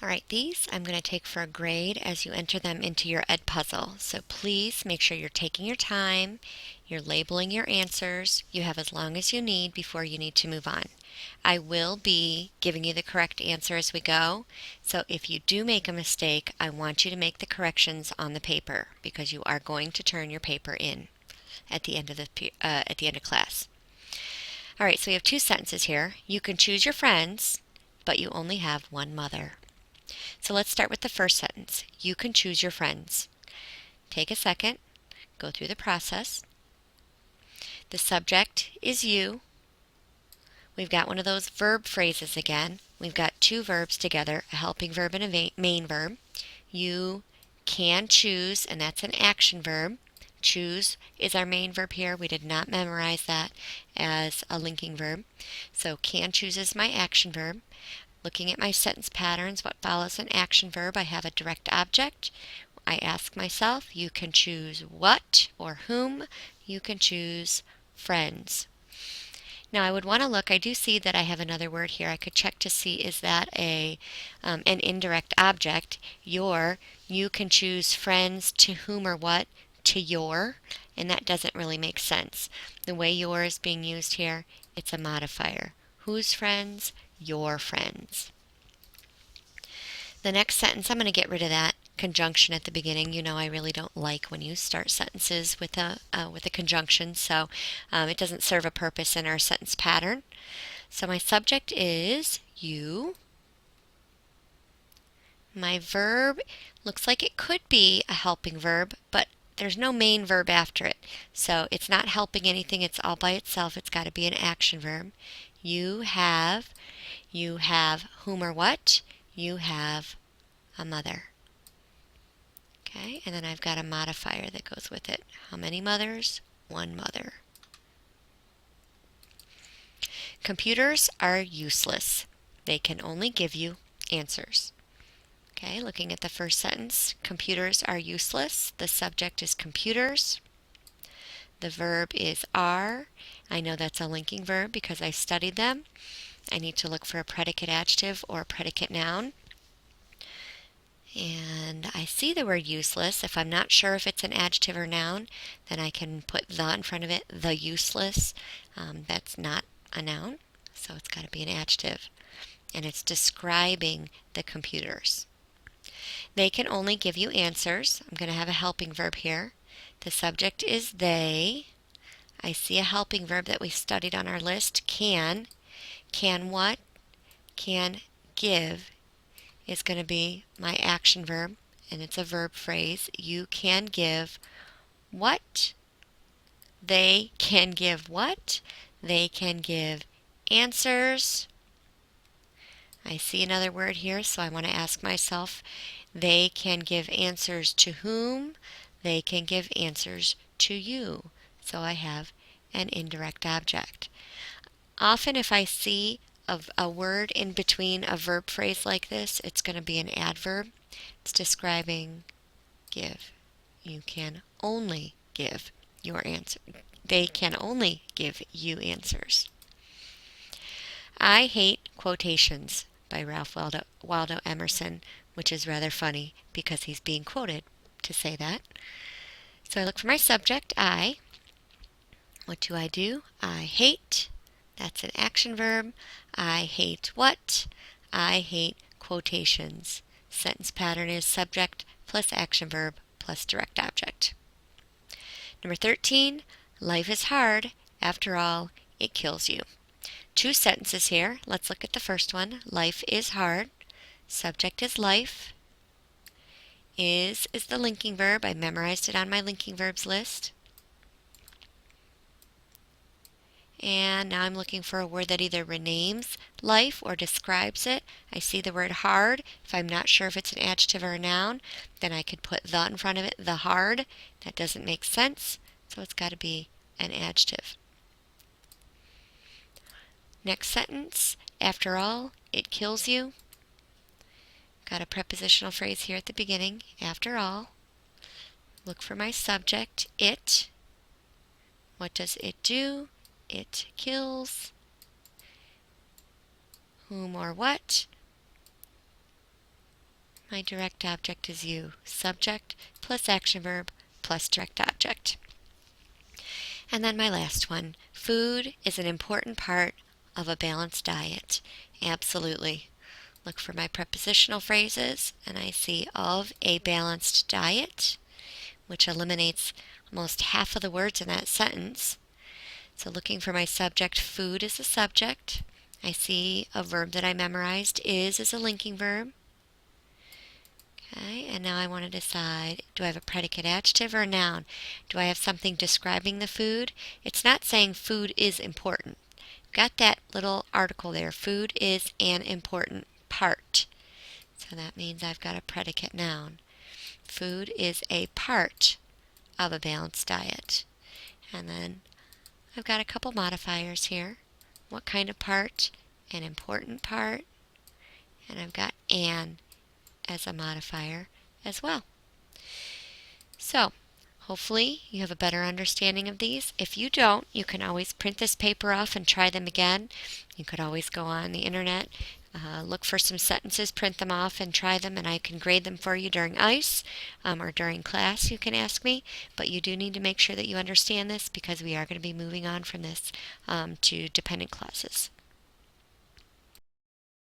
All right, these I'm going to take for a grade as you enter them into your Edpuzzle. So please make sure you're taking your time, you're labeling your answers. You have as long as you need before you need to move on. I will be giving you the correct answer as we go. So if you do make a mistake, I want you to make the corrections on the paper because you are going to turn your paper in at the end of class. All right, so we have two sentences here. You can choose your friends, but you only have one mother. So let's start with the first sentence. You can choose your friends. Take a second, go through the process. The subject is you. We've got one of those verb phrases again. We've got two verbs together, a helping verb and a main verb. You can choose, and that's an action verb. Choose is our main verb here. We did not memorize that as a linking verb. So can choose is my action verb. Looking at my sentence patterns, what follows an action verb? I have a direct object. I ask myself, you can choose what or whom. You can choose friends. Now I would want to look, I do see that I have another word here. I could check to see is that an indirect object. You can choose friends to whom or what? To your, and that doesn't really make sense. The way your is being used here, it's a modifier. Whose friends? Your friends. The next sentence, I'm going to get rid of that conjunction at the beginning. You know I really don't like when you start sentences with a conjunction, so it doesn't serve a purpose in our sentence pattern. So my subject is you. My verb looks like it could be a helping verb, but there's no main verb after it. So it's not helping anything, it's all by itself. It's got to be an action verb. You have whom or what? You have a mother. Okay, and then I've got a modifier that goes with it. How many mothers? One mother. Computers are useless. They can only give you answers. Okay, looking at the first sentence, computers are useless. The subject is computers. The verb is are. I know that's a linking verb because I studied them. I need to look for a predicate adjective or a predicate noun. And I see the word useless. If I'm not sure if it's an adjective or noun, then I can put the in front of it, the useless. That's not a noun, so it's got to be an adjective. And it's describing the computers. They can only give you answers. I'm going to have a helping verb here. The subject is they. I see a helping verb that we studied on our list, can. Can what? Can give is going to be my action verb, and it's a verb phrase. You can give what? They can give what? They can give answers. I see another word here, so I want to ask myself, they can give answers to whom? They can give answers to you. So I have an indirect object. Often if I see a word in between a verb phrase like this, it's going to be an adverb. It's describing give. You can only give your answer. They can only give you answers. I hate quotations by Ralph Waldo Emerson, which is rather funny because he's being quoted to say that. So I look for my subject, I. What do? I hate. That's an action verb. I hate what? I hate quotations. Sentence pattern is subject plus action verb plus direct object. Number 13, life is hard. After all, it kills you. Two sentences here. Let's look at the first one. Life is hard. Subject is life. Is the linking verb. I memorized it on my linking verbs list. And now I'm looking for a word that either renames life or describes it. I see the word hard. If I'm not sure if it's an adjective or a noun, then I could put the in front of it, the hard. That doesn't make sense, so it's got to be an adjective. Next sentence, after all, it kills you. Got a prepositional phrase here at the beginning, after all. Look for my subject, it. What does it do? It kills. Whom or what? my direct object is you. Subject plus action verb plus direct object. And then my last one, food is an important part of a balanced diet. Absolutely. Look for my prepositional phrases, and I see of a balanced diet, which eliminates almost half of the words in that sentence. So looking for my subject, food is the subject. I see a verb that I memorized, is a linking verb. Okay, and now I want to decide, do I have a predicate adjective or a noun? Do I have something describing the food? It's not saying food is important. Got that little article there, food is an important part. So that means I've got a predicate noun. Food is a part of a balanced diet. And then I've got a couple modifiers here. What kind of part? An important part. And I've got an as a modifier as well. So, hopefully you have a better understanding of these. If you don't, you can always print this paper off and try them again. You could always go on the internet, look for some sentences, print them off and try them, and I can grade them for you during ICE or during class. You can ask me, but you do need to make sure that you understand this because we are going to be moving on from this to dependent clauses.